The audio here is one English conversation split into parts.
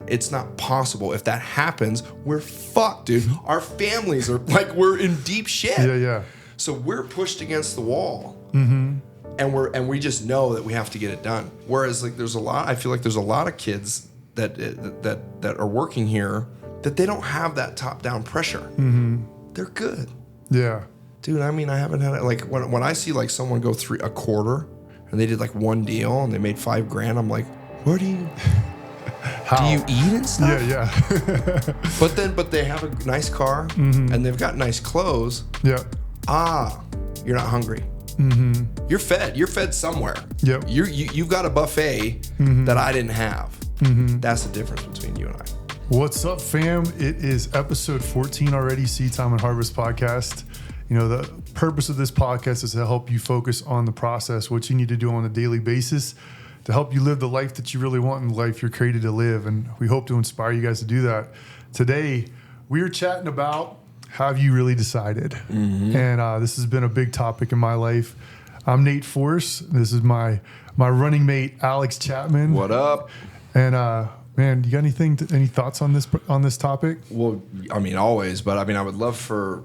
It's not possible. If that happens, we're fucked, dude. Our families are like, we're in deep shit. Yeah. So we're pushed against the wall. Mm-hmm. And we just know that we have to get it done. Whereas like I feel like there's a lot of kids that are working here that they don't have that top-down pressure. Mm-hmm. They're good. Yeah. Dude, I mean, I haven't had it. Like when I see like someone go through a quarter and they did like one deal and they made $5,000, I'm like, where do you eat and stuff? Yeah. But they have a nice car and they've got nice clothes. Yeah. You're not hungry. Mm-hmm. You're fed. You're fed somewhere. Yep. You've got a buffet that I didn't have. Mm-hmm. That's the difference between you and I. What's up, fam? It is episode 14 already, Seed Time and Harvest podcast. You know, the purpose of this podcast is to help you focus on the process, what you need to do on a daily basis to help you live the life that you really want in life you're created to live. And we hope to inspire you guys to do that. Today, we are chatting about, have you really decided? Mm-hmm. And this has been a big topic in my life. I'm Nate Forse. This is my running mate, Alex Chapman. What up? And man, you got any thoughts on this topic? Well, I mean, always, but I mean, I would love for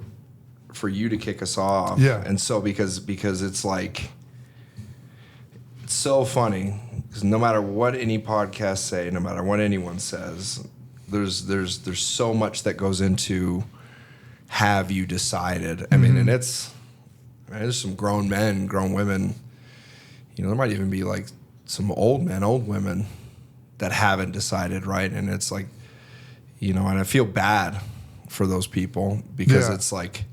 you to kick us off. Yeah. And so because it's like, it's so funny because no matter what any podcast say, no matter what anyone says, there's so much that goes into have you decided? I mean, and there's some grown men, grown women, you know, there might even be like some old men, old women that haven't decided, right? And it's like, you know, and I feel bad for those people because it's like,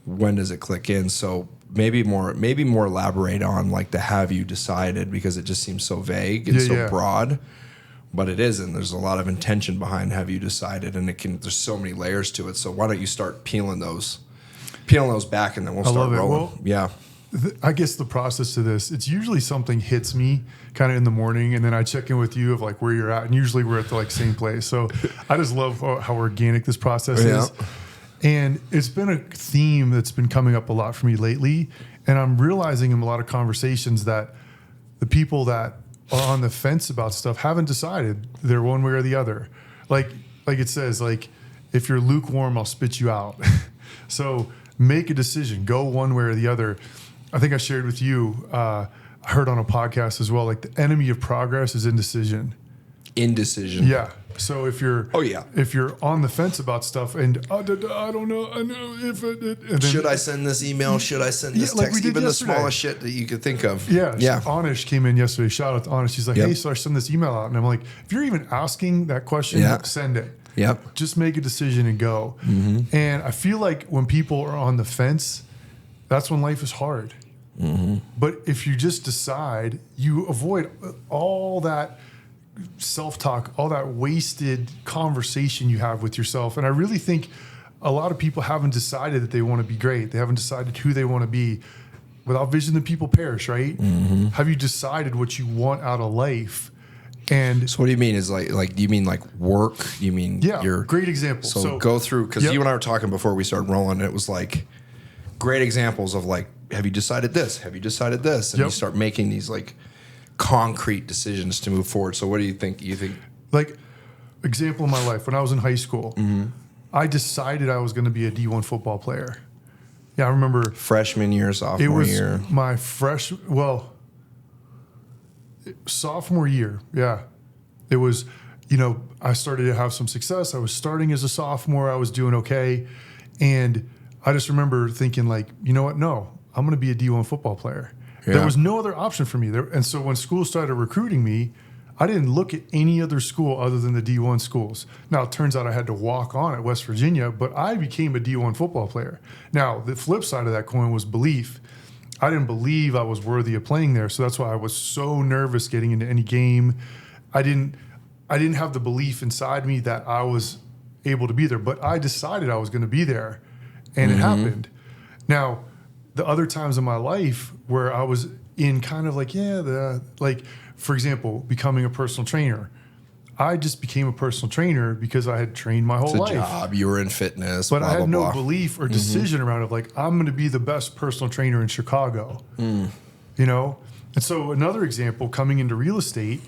when does it click in? So maybe more elaborate on like the have you decided, because it just seems so vague and broad, but it isn't. There's a lot of intention behind have you decided, and there's so many layers to it. So why don't you start peeling those back, and then we'll start rolling. Well, yeah. I guess the process to this, it's usually something hits me kind of in the morning, and then I check in with you of like where you're at, and usually we're at the like same place. So I just love how organic this process is. And it's been a theme that's been coming up a lot for me lately. And I'm realizing in a lot of conversations that the people that are on the fence about stuff haven't decided they're one way or the other. Like it says, like, if you're lukewarm, I'll spit you out. So make a decision, go one way or the other. I think I shared with you, I heard on a podcast as well, like the enemy of progress is indecision. Indecision. Yeah. So if you're on the fence about stuff and I don't know, I know if it, should I send this email? Should I send this text? Even the smallest shit that you could think of. Yeah. Anish came in yesterday. Shout out to Anish. She's like, hey, so I send this email out, and I'm like, if you're even asking that question, send it. Yep. Just make a decision and go. Mm-hmm. And I feel like when people are on the fence, that's when life is hard. Mm-hmm. But if you just decide, you avoid all that self-talk, all that wasted conversation you have with yourself. And I really think a lot of people haven't decided that they want to be great. They haven't decided who they want to be. Without vision, the people perish, right? Mm-hmm. Have you decided what you want out of life? And so what do you mean is like do you mean like work? You mean your great example. So go through, because you and I were talking before we started rolling, and it was like great examples of like, have you decided this? Have you decided this? And you start making these like concrete decisions to move forward. So what do you think? Like, example of my life, when I was in high school, I decided I was going to be a D1 football player. Yeah, I remember freshman year, sophomore year. It was my sophomore year. Yeah. It was, you know, I started to have some success. I was starting as a sophomore. I was doing okay. And I just remember thinking like, you know what? No, I'm going to be a D1 football player. Yeah. There was no other option for me. And so when school started recruiting me, I didn't look at any other school other than the D1 schools. Now, it turns out I had to walk on at West Virginia, but I became a D1 football player. Now, the flip side of that coin was belief. I didn't believe I was worthy of playing there, so that's why I was so nervous getting into any game. I didn't have the belief inside me that I was able to be there, but I decided I was going to be there, and it happened. Now, the other times in my life where I was in kind of like, for example, becoming a personal trainer. I just became a personal trainer because I had trained my whole life. It's a job. You were in fitness. But I had no belief or decision around it. Like, I'm going to be the best personal trainer in Chicago. You know? And so another example, coming into real estate,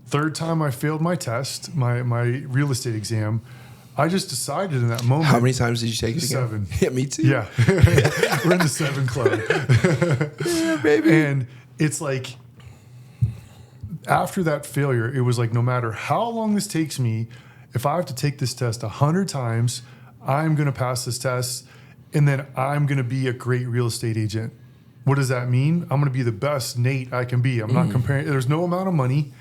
Third time I failed my test, my real estate exam. I just decided in that moment. How many times did you take it again? 7. Yeah, me too. Yeah. We're in the 7 club. Yeah, baby. And it's like, after that failure, it was like, no matter how long this takes me, if I have to take this test 100 times, I'm going to pass this test, and then I'm going to be a great real estate agent. What does that mean? I'm going to be the best Nate I can be. I'm not comparing. There's no amount of money.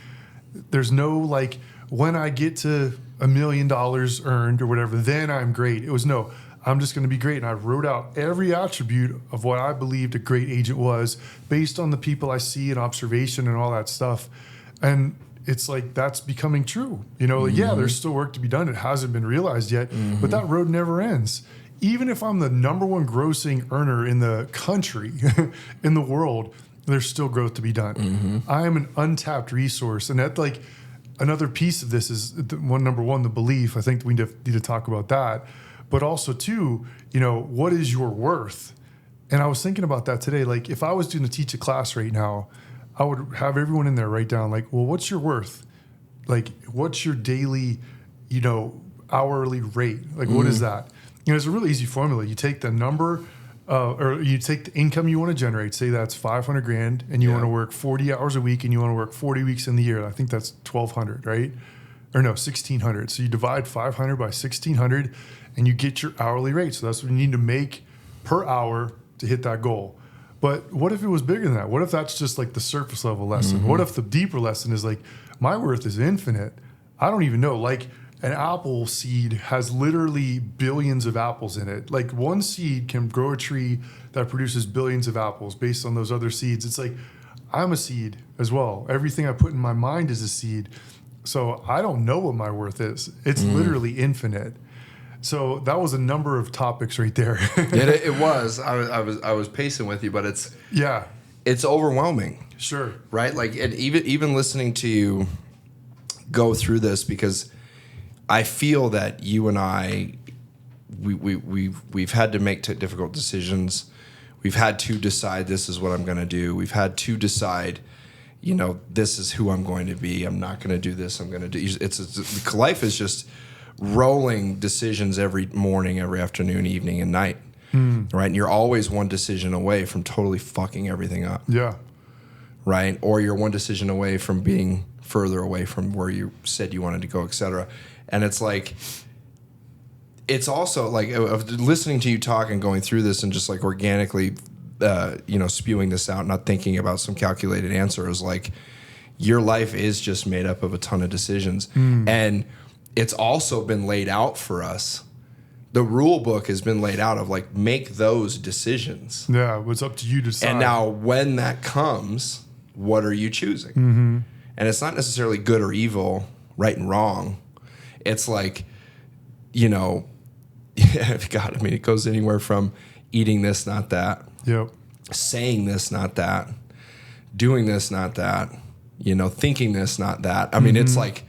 There's no like, when I get to $1 million earned or whatever, then I'm great. It was no, I'm just going to be great. And I wrote out every attribute of what I believed a great agent was based on the people I see and observation and all that stuff. And it's like, that's becoming true. You know, like, yeah, there's still work to be done. It hasn't been realized yet, but that road never ends. Even if I'm the #1 grossing earner in the country, in the world, there's still growth to be done. I am an untapped resource. And that, like, another piece of this is number one, the belief. I think we need to talk about that. But also, too, you know, what is your worth? And I was thinking about that today. Like, if I was going to teach a class right now, I would have everyone in there write down, like, well, what's your worth? Like, what's your daily, you know, hourly rate? Like, what is that? You know, it's a really easy formula. You take the number, or you take the income you want to generate. Say that's $500,000, and you want to work 40 hours a week, and you want to work 40 weeks in the year. I think that's 1,200, right? Or no, 1,600. So you divide 500 by 1,600, and you get your hourly rate. So that's what you need to make per hour to hit that goal. But what if it was bigger than that? What if that's just like the surface level lesson? What if the deeper lesson is like, my worth is infinite? I don't even know. Like, an apple seed has literally billions of apples in it. Like, one seed can grow a tree that produces billions of apples based on those other seeds. It's like, I'm a seed as well. Everything I put in my mind is a seed. So I don't know what my worth is. It's literally infinite. So that was a number of topics right there. It was. I was pacing with you, but it's overwhelming. Sure. Right? Like, and even listening to you go through this, because I feel that you and I, we've had to make difficult decisions. We've had to decide, this is what I'm going to do. We've had to decide, you know, this is who I'm going to be. I'm not going to do this. I'm going to do. It's life is just rolling decisions every morning, every afternoon, evening, and night. Right? And you're always one decision away from totally fucking everything up. Yeah. Right? Or you're one decision away from being further away from where you said you wanted to go, et cetera. And it's like, it's also like, listening to you talk and going through this and just like organically, you know, spewing this out, not thinking about some calculated answer, is like, your life is just made up of a ton of decisions. And it's also been laid out for us. The rule book has been laid out of like, make those decisions. Yeah, it's up to you to decide. And now when that comes, what are you choosing? And it's not necessarily good or evil, right and wrong. It's like, you know, God, I mean, it goes anywhere from eating this, not that. Yep. Saying this, not that. Doing this, not that. You know, thinking this, not that. I mean, it's like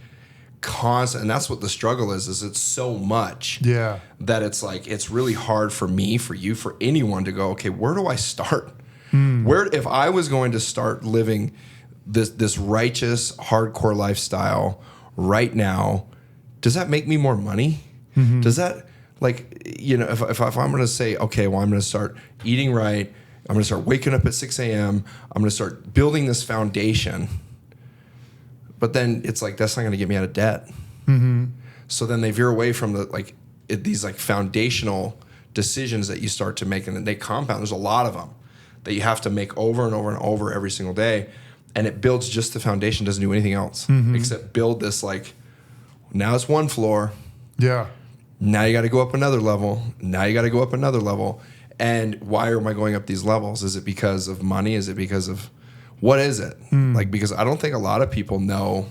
constant. And that's what the struggle is it's so much that it's like, it's really hard for me, for you, for anyone to go, okay, where do I start? Where, if I was going to start living this righteous, hardcore lifestyle right now, does that make me more money? Does that, like, you know, if I'm going to say, okay, well, I'm going to start eating right, I'm going to start waking up at 6 a.m., I'm going to start building this foundation, but then it's like, that's not going to get me out of debt. So then they veer away from these like foundational decisions that you start to make, and then they compound. There's a lot of them that you have to make over and over and over every single day. And it builds just the foundation, doesn't do anything else except build this, like, now it's one floor. Yeah. Now you got to go up another level. Now you got to go up another level. And why am I going up these levels? Is it because of money? Is it because of, what is it? Like, because I don't think a lot of people know.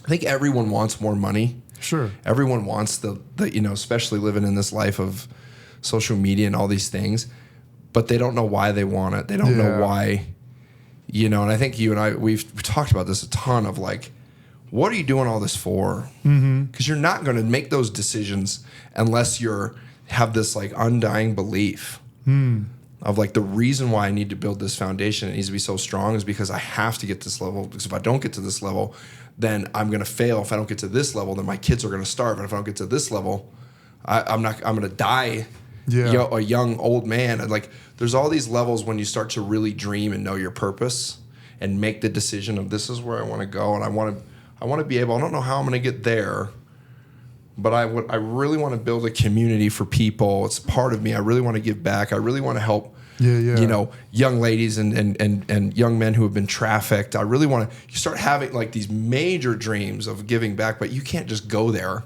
I think everyone wants more money. Sure. Everyone wants the you know, especially living in this life of social media and all these things, but they don't know why they want it. They don't know why, you know, and I think you and I, we've talked about this a ton of like, what are you doing all this for? Because you're not going to make those decisions unless have this like undying belief of like the reason why I need to build this foundation, it needs to be so strong, is because I have to get this level. Because if I don't get to this level, then I'm going to fail. If I don't get to this level, then my kids are going to starve. And if I don't get to this level, I'm going to die a young old man. And like, there's all these levels when you start to really dream and know your purpose and make the decision of this is where I want to go. And I want to be able, I don't know how I'm going to get there, but I really want to build a community for people. It's part of me. I really want to give back. I really want to help, you know, young ladies and young men who have been trafficked. I really want to, you start having like these major dreams of giving back, but you can't just go there.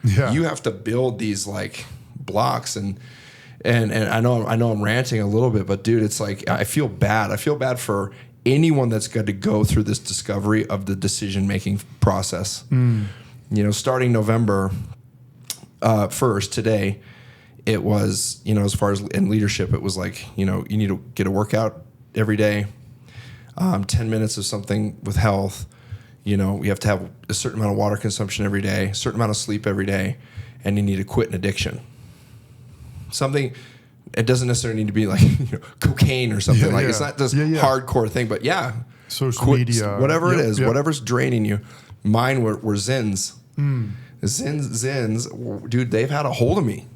Yeah. You have to build these like blocks and I know I'm ranting a little bit, but dude, it's like, I feel bad. I feel bad for anyone that's got to go through this discovery of the decision-making process. You know, starting November 1st, today, it was, you know, as far as in leadership, it was like, you know, you need to get a workout every day, 10 minutes of something with health. You know, you have to have a certain amount of water consumption every day, a certain amount of sleep every day, and you need to quit an addiction. Something, it doesn't necessarily need to be like, you know, cocaine or something. It's not this hardcore thing, but social media, whatever it is, whatever's draining you. Mine were Zins. Zins, dude, they've had a hold of me.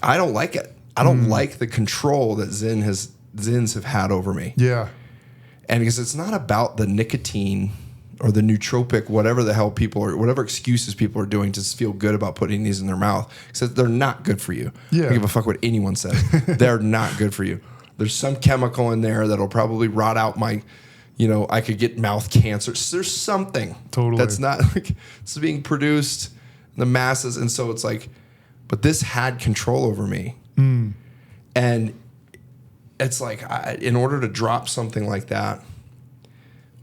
I don't like it. I don't like the control that Zins have had over me. Yeah. And because it's not about the nicotine or the nootropic, whatever the hell people are, whatever excuses people are doing to feel good about putting these in their mouth, because they're not good for you. I don't give a fuck what anyone says. They're not good for you. There's some chemical in there that'll probably rot out my, you know, I could get mouth cancer. There's something that's not like it's being produced in the masses. And so it's like, but this had control over me. And it's like, in order to drop something like that,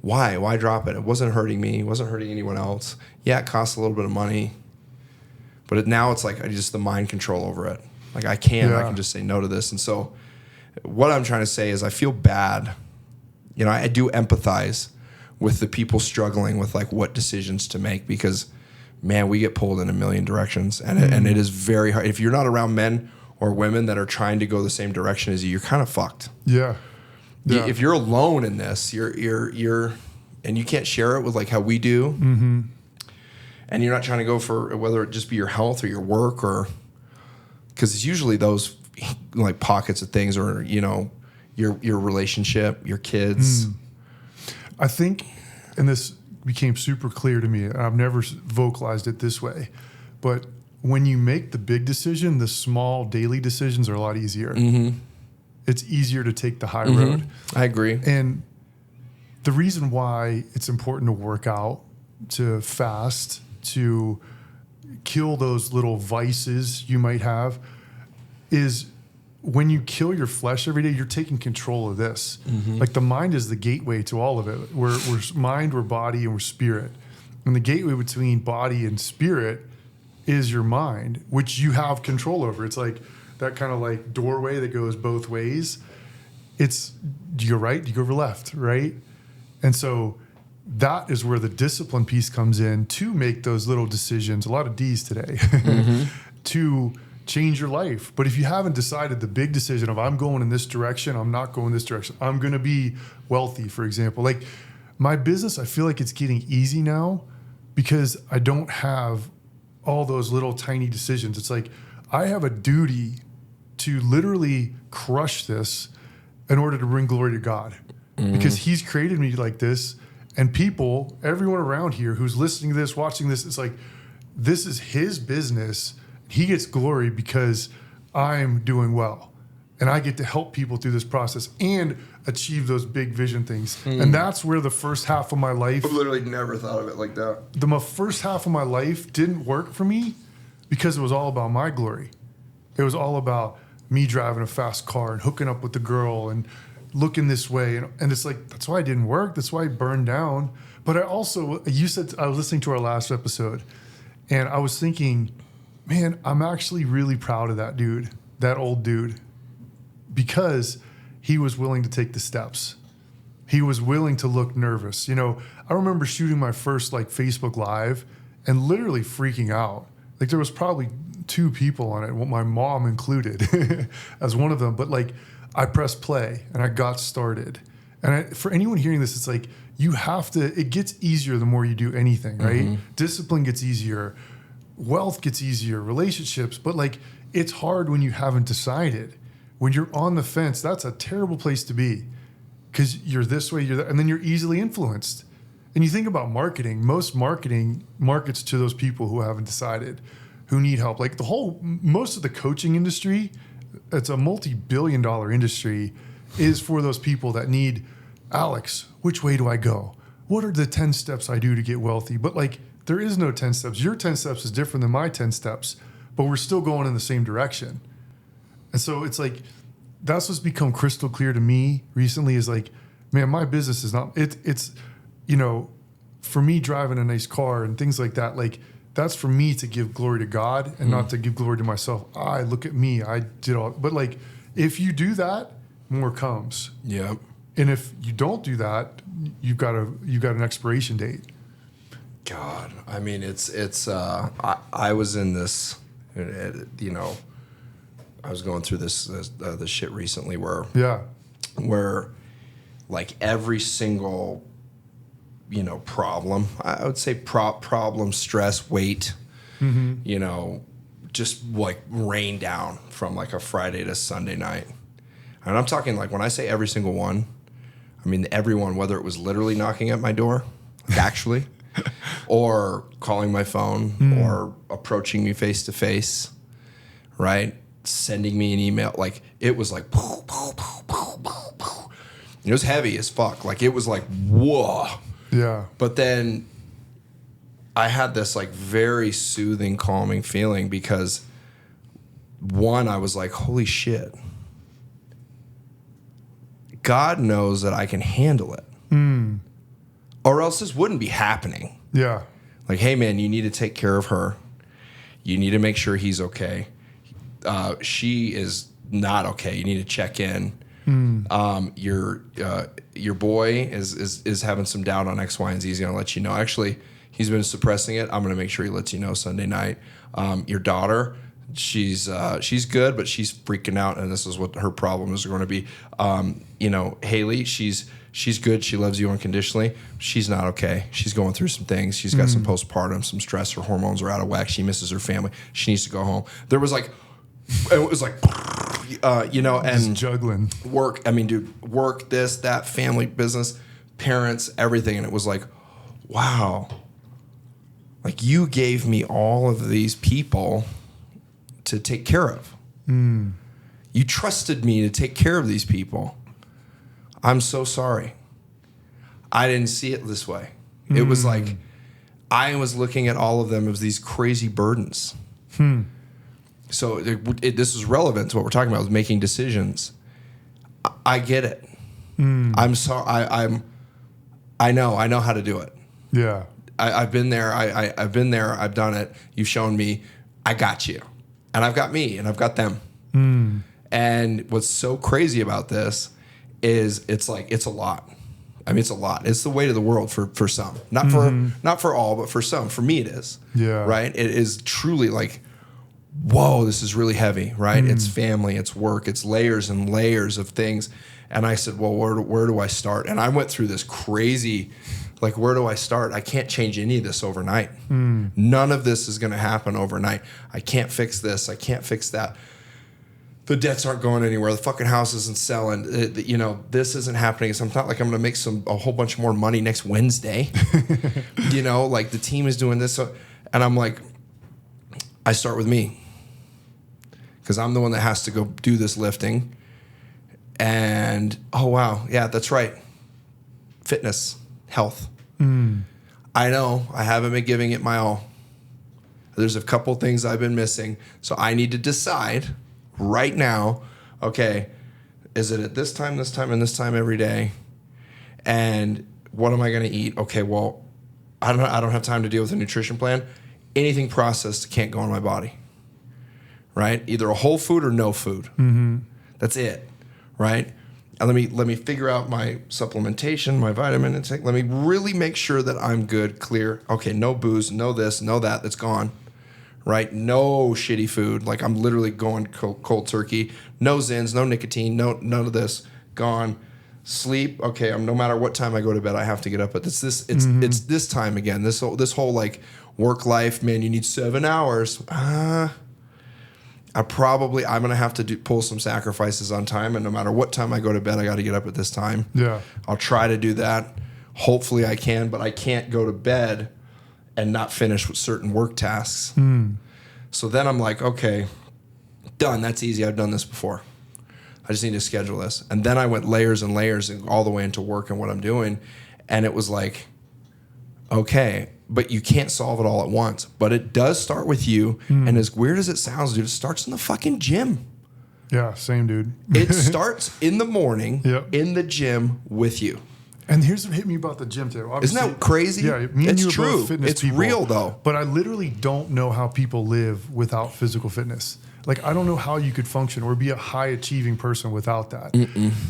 why drop it? It wasn't hurting me. It wasn't hurting anyone else. Yeah, it costs a little bit of money, but now it's like I just the mind control over it. Like I can just say no to this. And so what I'm trying to say is I feel bad. You know, I do empathize with the people struggling with like what decisions to make, because man, we get pulled in a million directions, and it is very hard. If you're not around men or women that are trying to go the same direction as you, you're kind of fucked. Yeah. If you're alone in this, you're and you can't share it with like how we do, and you're not trying to go for whether it just be your health or your work, or because it's usually those like pockets of things, or you know, your relationship, your kids. I think, and this became super clear to me, and I've never vocalized it this way, but when you make the big decision, the small daily decisions are a lot easier. It's easier to take the high road. I agree. And the reason why it's important to work out, to fast, to kill those little vices you might have is when you kill your flesh every day, you're taking control of this. Like the mind is the gateway to all of it. We're mind, we're body, and we're spirit. And the gateway between body and spirit is your mind, which you have control over. It's like that kind of like doorway that goes both ways. It's, do you go right? Do you go over left? Right? And so that is where the discipline piece comes in to make those little decisions, a lot of D's today, to change your life. But if you haven't decided the big decision of I'm going in this direction, I'm not going this direction, I'm going to be wealthy, for example. Like my business, I feel like it's getting easy now because I don't have all those little tiny decisions. It's like I have a duty to literally crush this in order to bring glory to God, because he's created me like this. And people, everyone around here who's listening to this, watching this, it's like, this is his business. He gets glory because I'm doing well. And I get to help people through this process and achieve those big vision things. And that's where the first half of my life... I've literally never thought of it like that. The first half of my life didn't work for me because it was all about my glory. It was all about me driving a fast car and hooking up with the girl and looking this way. And it's like, that's why it didn't work. That's why I burned down. But I also, you said, I was listening to our last episode and I was thinking, man, I'm actually really proud of that dude, that old dude, because he was willing to take the steps. He was willing to look nervous. You know, I remember shooting my first like Facebook Live and literally freaking out. Like there was probably two people on it, well, my mom included as one of them. But like, I pressed play and I got started. And for anyone hearing this, it's like, you have to, it gets easier the more you do anything, right? Discipline gets easier, wealth gets easier, relationships, but like, it's hard when you haven't decided. When you're on the fence, that's a terrible place to be, because you're this way, you're that, and then you're easily influenced. And you think about marketing, most marketing markets to those people who haven't decided, who need help. Like most of the coaching industry, it's a multi-billion-dollar industry, is for those people that need, Alex, which way do I go? What are the 10 steps I do to get wealthy? But like, there is no 10 steps. Your 10 steps is different than my 10 steps, but we're still going in the same direction. And so it's like, that's what's become crystal clear to me recently is like, man, my business is not, it's, you know, for me driving a nice car and things like that, like that's for me to give glory to God and not to give glory to myself. Look at me, I did all, but like, if you do that, more comes. Yeah. And if you don't do that, you've got an expiration date. God, I mean, I was in this, you know, I was going through this shit recently where like every single, you know, problem, I would say problem, stress, weight, you know, just like rain down from like a Friday to Sunday night. And I'm talking like, when I say every single one, I mean everyone, whether it was literally knocking at my door, actually, or calling my phone, or approaching me face to face, right? Sending me an email. Like, it was like, it was heavy as fuck. Like, it was like, whoa. Yeah. But then I had this like very soothing, calming feeling because, one, I was like, holy shit. God knows that I can handle it. Or else this wouldn't be happening. Yeah. Like, hey, man, you need to take care of her. You need to make sure he's okay. She is not okay. You need to check in. Your boy is having some doubt on X, Y, and Z. He's going to let you know. Actually, he's been suppressing it. I'm going to make sure he lets you know Sunday night. Your daughter, she's good, but she's freaking out, and this is what her problem is going to be. You know, Haley, she's good. She loves you unconditionally. She's not okay. She's going through some things. She's got some postpartum, some stress. Her hormones are out of whack. She misses her family. She needs to go home. There was like, it was like, you know, and just juggling work. I mean, dude, work, this, that, family, business, parents, everything. And it was like, wow, like you gave me all of these people to take care of. You trusted me to take care of these people. I'm so sorry. I didn't see it this way. It was like I was looking at all of them as these crazy burdens. So this is relevant to what we're talking about, is making decisions. I get it. I'm sorry. I know how to do it. Yeah. I've been there. I've been there. I've done it. You've shown me. I got you. And I've got me, and I've got them. And what's so crazy about this is it's like, it's a lot. I mean, it's a lot. It's the weight of the world for some. Not for all, but for some. For me, it is. Yeah. Right? It is truly like, whoa, this is really heavy, right? It's family, it's work, it's layers and layers of things. And I said, well, where do I start? And I went through this crazy, like, where do I start? I can't change any of this overnight. None of this is going to happen overnight. I can't fix this. I can't fix that. The debts aren't going anywhere. The fucking house isn't selling. You know, this isn't happening. So it's not like I'm going to make a whole bunch more money next Wednesday. You know, like the team is doing this. And I'm like, I start with me. Because I'm the one that has to go do this lifting. And, oh, wow. Yeah, that's right. Fitness, health. I know I haven't been giving it my all. There's a couple things I've been missing. So I need to decide right now, okay, is it at this time, and this time every day? And what am I going to eat? Okay, well, I don't have time to deal with a nutrition plan. Anything processed can't go in my body. Right? Either a whole food or no food. That's it. Right? And let me figure out my supplementation, my vitamin intake. Let me really make sure that I'm good, clear. Okay, no booze, no this, no that. That's gone. right? No shitty food. Like I'm literally going cold turkey. No Zins, no nicotine, none of this. Gone. Sleep. Okay, no matter what time I go to bed, I have to get up. But it's this time again. This whole like work life, man. You need 7 hours. I'm gonna have to pull some sacrifices on time, and no matter what time I go to bed, I got to get up at this time. Yeah, I'll try to do that. Hopefully, I can, but I can't go to bed and not finish with certain work tasks. So then I'm like, okay, done. That's easy. I've done this before. I just need to schedule this. And then I went layers and layers and all the way into work and what I'm doing, and it was like, okay. But you can't solve it all at once. But it does start with you. And as weird as it sounds, dude, it starts in the fucking gym. Yeah, same, dude. It starts in the morning in the gym with you. And here's what hit me about the gym too. Isn't that crazy? Yeah, me and it's you are true. both fitness It's people, real though. But I literally don't know how people live without physical fitness. Like I don't know how you could function or be a high achieving person without that.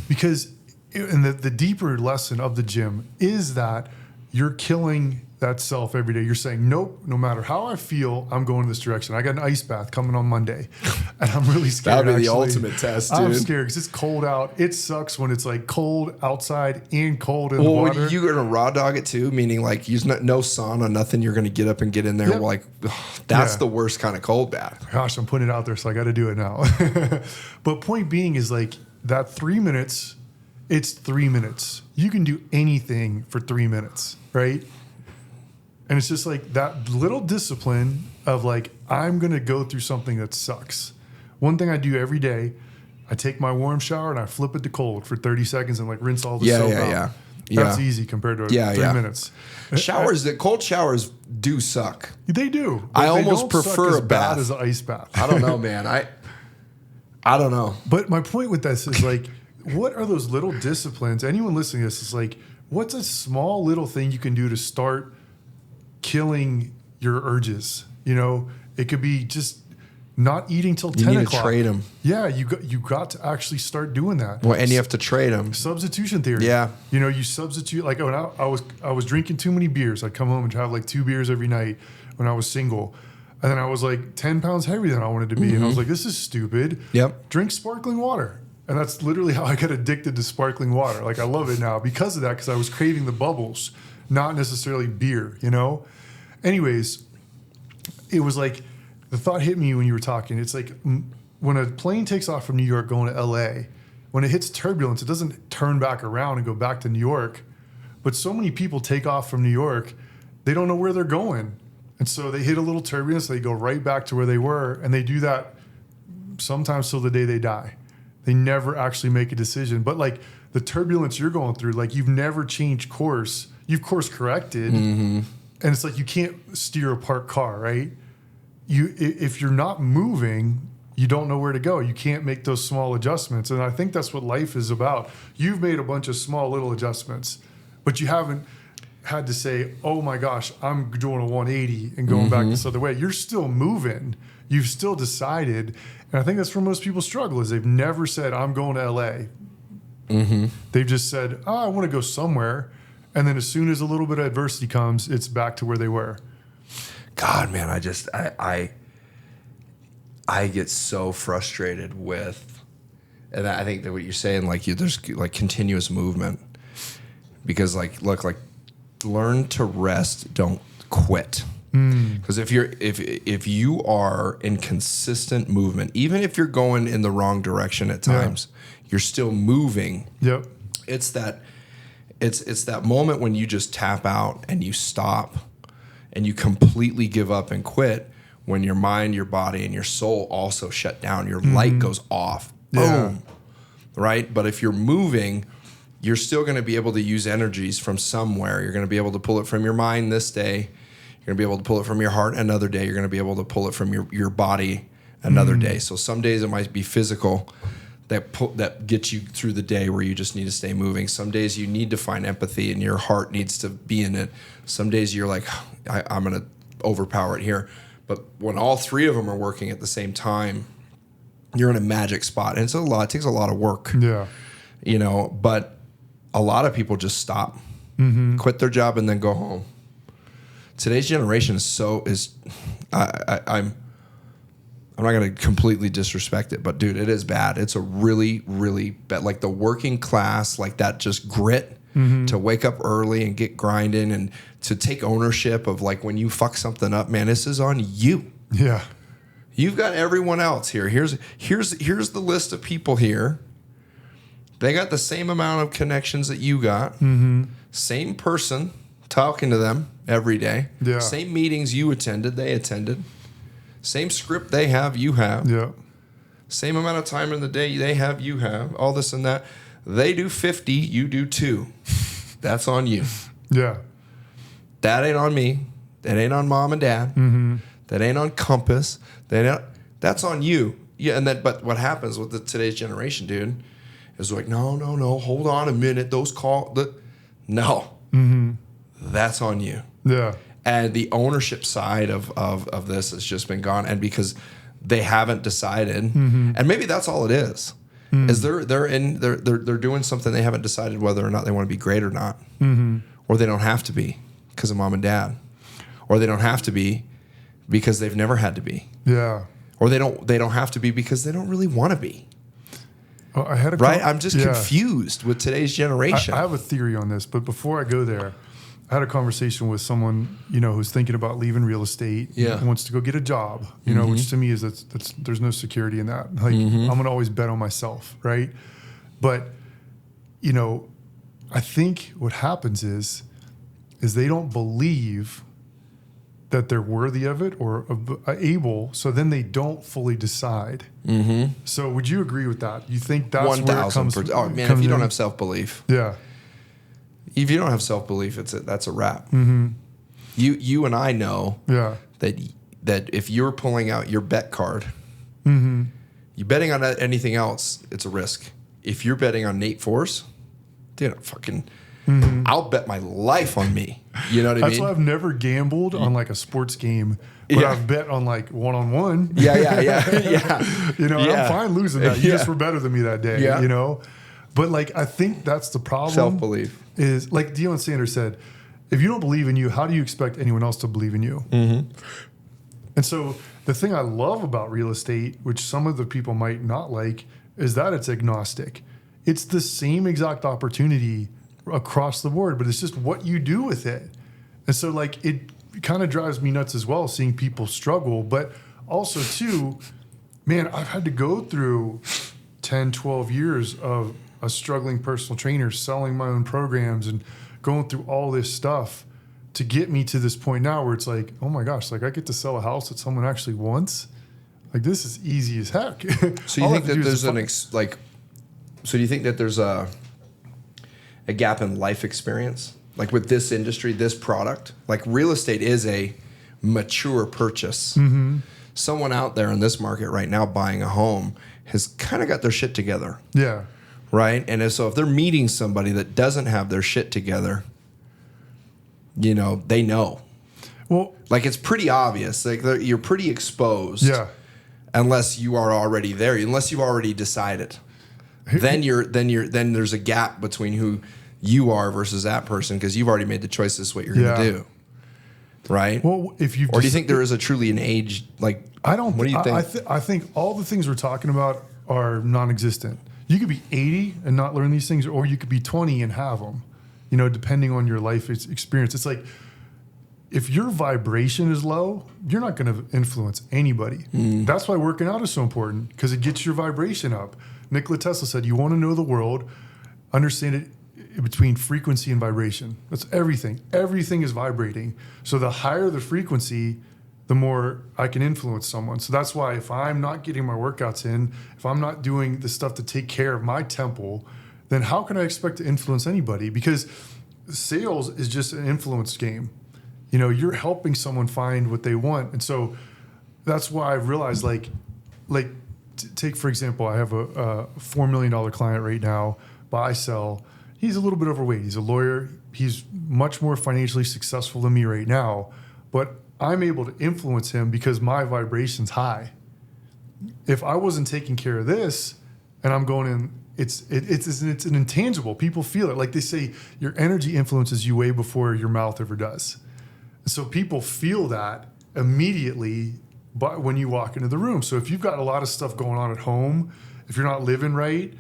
Because the deeper lesson of the gym is that you're killing that self every day. You're saying, nope, no matter how I feel, I'm going this direction. I got an ice bath coming on Monday, and I'm really scared. That'll be the ultimate test, dude. I'm scared because it's cold out. It sucks when it's like cold outside and cold in the water. You're going to raw dog it too, meaning like use no sauna, nothing. You're going to get up and get in there. Like, that's the worst kind of cold bath. Gosh, I'm putting it out there, so I got to do it now. But point being is like that 3 minutes, it's 3 minutes. You can do anything for 3 minutes, right? And it's just like that little discipline of like, I'm going to go through something that sucks. One thing I do every day, I take my warm shower and I flip it to cold for 30 seconds and like rinse all the soap out. That's easy compared to 3 minutes. Cold showers do suck. They do. I almost prefer a bath. Bad as an ice bath. I don't know, man. I don't know. But my point with this is like, what are those little disciplines? Anyone listening to this is like, what's a small little thing you can do to start killing your urges? You know, it could be just not eating till 10 o'clock. You need to trade them. Yeah, you got to actually start doing that. Well, and you have to trade them. Substitution theory. Yeah. You know, you substitute, like when I was drinking too many beers. I'd come home and have like 2 beers every night when I was single. And then I was like 10 pounds heavier than I wanted to be. And I was like, this is stupid. Yep. Drink sparkling water. And that's literally how I got addicted to sparkling water. Like I love it now because of that, because I was craving the bubbles, not necessarily beer, you know? Anyways, it was like the thought hit me when you were talking. It's like when a plane takes off from New York going to LA, when it hits turbulence, it doesn't turn back around and go back to New York. But so many people take off from New York, they don't know where they're going. And so they hit a little turbulence, they go right back to where they were. And they do that sometimes till the day they die. They never actually make a decision. But like the turbulence you're going through, like you've never changed course. You've course corrected. And it's like you can't steer a parked car, right? If you're not moving, you don't know where to go. You can't make those small adjustments. And I think that's what life is about. You've made a bunch of small little adjustments, but you haven't had to say, oh my gosh, I'm doing a 180 and going back this other way. You're still moving. You've still decided. And I think that's where most people struggle is they've never said, I'm going to LA. They've just said, oh, I want to go somewhere. And then as soon as a little bit of adversity comes, it's back to where they were. God, man, I get so frustrated with, and I think that what you're saying, like there's like continuous movement, because like, look, like learn to rest, don't quit. Because if you are in consistent movement, even if you're going in the wrong direction at times, you're still moving. Yep. It's that moment when you just tap out and you stop and you completely give up and quit, when your mind, your body, and your soul also shut down. Your light goes off. Boom. Right? But if you're moving, you're still going to be able to use energies from somewhere. You're going to be able to pull it from your mind this day. You're going to be able to pull it from your heart another day. You're going to be able to pull it from your body another day. So some days it might be physical that gets you through the day where you just need to stay moving. Some days you need to find empathy and your heart needs to be in it. Some days you're like, I'm going to overpower it here. But when all three of them are working at the same time, you're in a magic spot. And it takes a lot of work. Yeah. You know, but a lot of people just stop, quit their job and then go home. Today's generation I'm I'm not going to completely disrespect it, but dude, it is bad. It's a really, really bad, like the working class, like that just grit to wake up early and get grinding and to take ownership of like when you fuck something up, man, this is on you. Yeah. You've got everyone else here. Here's the list of people here. They got the same amount of connections that you got. Same person talking to them every day. Yeah. Same meetings you attended, they attended. Same script they have, you have. Yeah. Same amount of time in the day they have, you have. All this and that. They do 50, you do 2. That's on you. Yeah. That ain't on me. That ain't on mom and dad. That ain't on Compass. That's on you. Yeah, but what happens with today's generation, dude, is like, no, hold on a minute. That's on you. Yeah. And the ownership side of this has just been gone. And because they haven't decided, and maybe that's all it is they're doing something they haven't decided whether or not they want to be great or not, or they don't have to be because of mom and dad, or they don't have to be because they've never had to be, or they don't have to be because they don't really want to be. Well, I had I'm just confused with today's generation. I have a theory on this, but before I go there, I had a conversation with someone, who's thinking about leaving real estate and wants to go get a job, which to me is that's there's no security in that. Like I'm going to always bet on myself. Right. But, I think what happens is they don't believe that they're worthy of it or able. So then they don't fully decide. So would you agree with that? You think that's 1,000%. where it comes? Oh man, if you don't have self-belief. Yeah. If you don't have self-belief, that's a wrap. You and I know that if you're pulling out your bet card, you betting on anything else, it's a risk. If you're betting on Nate Forse, dude, I'll bet my life on me. You know what I mean? That's why I've never gambled on like a sports game, but I've bet on like one-on-one. Yeah. I'm fine losing that. You just were better than me that day, But like, I think that's the problem. Self-belief. Is like Deion Sanders said, if you don't believe in you, how do you expect anyone else to believe in you? And so the thing I love about real estate, which some of the people might not like, is that it's agnostic. It's the same exact opportunity across the board, but it's just what you do with it. And so like it kind of drives me nuts as well, seeing people struggle, but also too, man, I've had to go through 10, 12 years of a struggling personal trainer, selling my own programs and going through all this stuff to get me to this point now where it's like, oh my gosh, like I get to sell a house that someone actually wants. Like this is easy as heck. So you think that there's so do you think that there's a gap in life experience? Like with this industry, this product, like real estate is a mature purchase. Someone out there in this market right now buying a home has kind of got their shit together. Yeah. Right? And so if they're meeting somebody that doesn't have their shit together, they know. Well, like it's pretty obvious. Like you're pretty exposed. Yeah. Unless you are already there, unless you've already decided. Then there's a gap between who you are versus that person because you've already made the choice. This is what you're going to do. Right? Well, if you or do you think there is a truly an age like? I don't. What do you think? I think all the things we're talking about are non-existent. You could be 80 and not learn these things, or you could be 20 and have them, depending on your life experience. It's like if your vibration is low, you're not going to influence anybody. That's why working out is so important because it gets your vibration up. Nikola Tesla said, you want to know the world, understand it between frequency and vibration. That's everything. Everything is vibrating. So the higher the frequency, the more I can influence someone. So that's why if I'm not getting my workouts in, if I'm not doing the stuff to take care of my temple, then how can I expect to influence anybody? Because sales is just an influence game. You're helping someone find what they want. And so that's why I've realized take, for example, I have a $4 million client right now, buy, sell. He's a little bit overweight. He's a lawyer. He's much more financially successful than me right now. But I'm able to influence him because my vibration's high. If I wasn't taking care of this and I'm going in, it's an intangible. People feel it. Like they say, your energy influences you way before your mouth ever does. So people feel that immediately but when you walk into the room. So if you've got a lot of stuff going on at home, if you're not living right,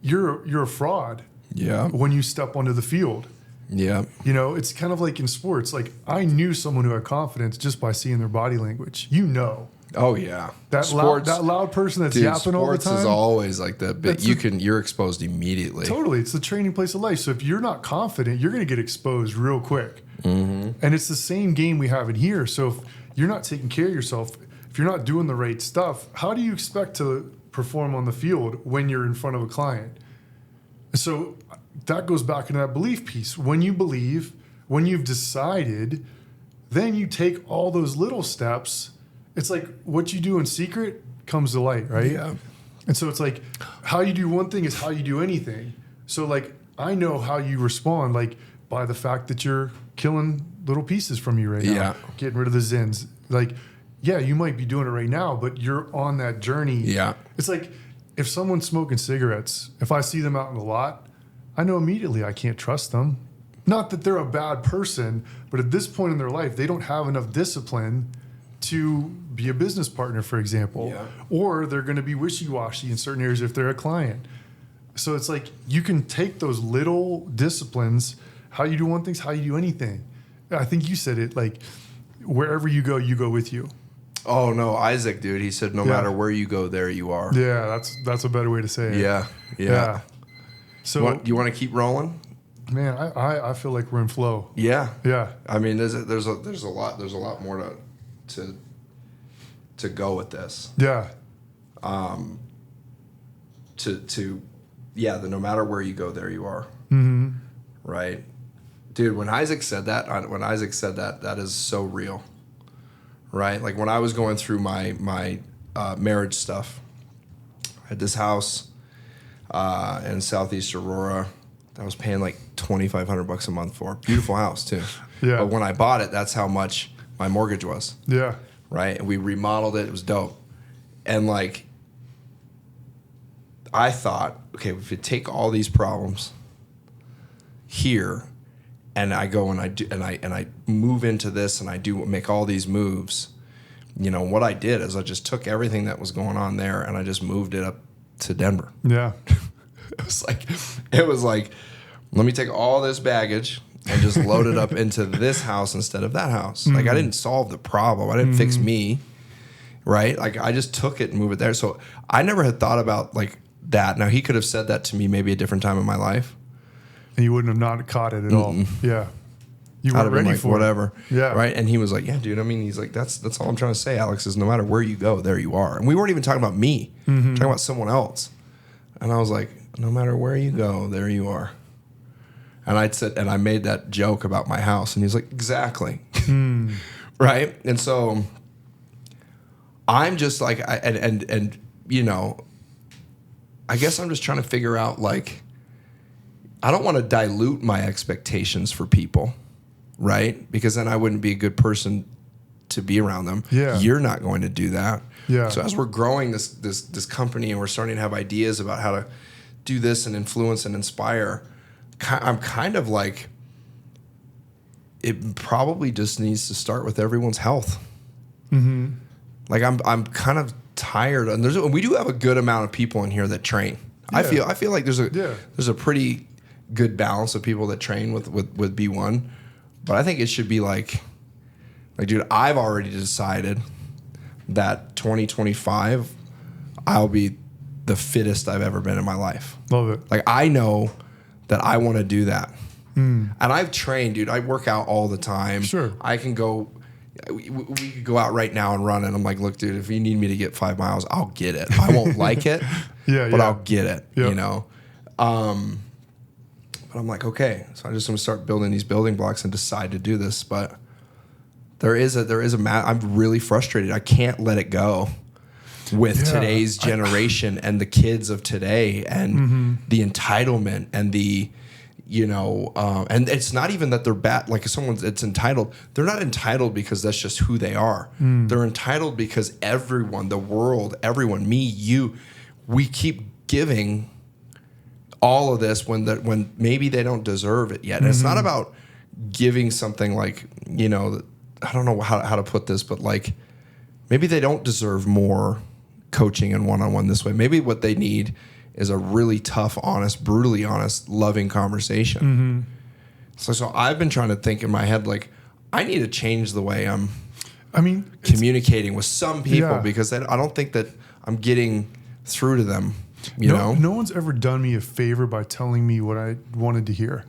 you're a fraud. Yeah. When you step onto the field. Yeah. You know, it's kind of like in sports. Like I knew someone who had confidence just by seeing their body language. You know. Oh yeah. That loud person that's yapping all the time. Sports is always like that, but you're exposed immediately. Totally. It's the training place of life. So if you're not confident, you're going to get exposed real quick. Mm-hmm. And it's the same game we have in here. So if you're not taking care of yourself, if you're not doing the right stuff, how do you expect to perform on the field when you're in front of a client? So that goes back into that belief piece. When you believe, when you've decided, then you take all those little steps. It's like what you do in secret comes to light, right? Yeah. And so it's like how you do one thing is how you do anything. So like I know how you respond, like by the fact that you're killing little pieces from you right now, getting rid of the zins. Like, yeah, you might be doing it right now, but you're on that journey. Yeah. It's like if someone's smoking cigarettes, if I see them out in the lot, I know immediately I can't trust them. Not that they're a bad person, but at this point in their life, they don't have enough discipline to be a business partner, for example, or they're going to be wishy-washy in certain areas if they're a client. So it's like you can take those little disciplines, how you do one thing, how you do anything. I think you said it, like wherever you go with you. Oh no, Isaac, dude, he said no matter where you go, there you are. Yeah, that's a better way to say it. Yeah. So you want to keep rolling? Man, I feel like we're in flow. Yeah. Yeah. I mean, there's a lot more to go with this. Yeah. The no matter where you go, there you are. Mm-hmm. Right, dude. When Isaac said that, that is so real. Right, like when I was going through my marriage stuff, I had this house in Southeast Aurora that I was paying like $2,500 a month for. Beautiful house too. Yeah. But when I bought it, that's how much my mortgage was. Yeah. Right, and we remodeled it. It was dope, and like I thought, okay, if you take all these problems here, and I go and I do and I move into this and I do make all these moves, you know, what I did is I just took everything that was going on there and I just moved it up to Denver. Yeah. It was like, let me take all this baggage and just load it up into this house instead of that house. Mm-hmm. Like I didn't solve the problem. I didn't fix me, right? Like I just took it and moved it there. So I never had thought about like that. Now he could have said that to me maybe a different time in my life. And you wouldn't have not caught it at all. Yeah. You weren't ready like, for whatever. It. Yeah. Right. And he was like, yeah, dude. I mean, he's like, that's all I'm trying to say, Alex, is no matter where you go, there you are. And we weren't even talking about me, talking about someone else. And I was like, no matter where you go, there you are. And I made that joke about my house. And he's like, exactly. Right. And so I'm just like, and you know, I guess I'm just trying to figure out, like, I don't want to dilute my expectations for people, right? Because then I wouldn't be a good person to be around them. Yeah. You're not going to do that. Yeah. So as we're growing this company and we're starting to have ideas about how to do this and influence and inspire, I'm kind of like, it probably just needs to start with everyone's health. Mm-hmm. Like I'm kind of tired, and we do have a good amount of people in here that train. Yeah. I feel like there's a pretty good balance of people that train with B1, but I think it should be like dude, I've already decided that 2025 I'll be the fittest I've ever been in my life. Love it. Like I know that I want to do that. And I've trained, dude. I work out all the time. Sure. I can go. We could go out right now and run, and I'm like, look, dude, if you need me to get 5 miles, I'll get it. I won't like it, but I'll get it. Yep. You know. But I'm like, okay, so I just want to start building these building blocks and decide to do this. But there is a I'm really frustrated. I can't let it go with today's generation and the kids of today and the entitlement and the, you know, and it's not even that they're bad. Like if someone's it's entitled, they're not entitled because that's just who they are. They're entitled because everyone, the world, everyone, me, you, we keep giving all of this when maybe they don't deserve it yet. And it's not about giving something like, you know, I don't know how to put this, but like maybe they don't deserve more coaching and one-on-one this way. Maybe what they need is a really tough, honest, brutally honest, loving conversation. So I've been trying to think in my head, like, I need to change the way I'm communicating with some people because I don't think that I'm getting through to them. You know? No one's ever done me a favor by telling me what I wanted to hear.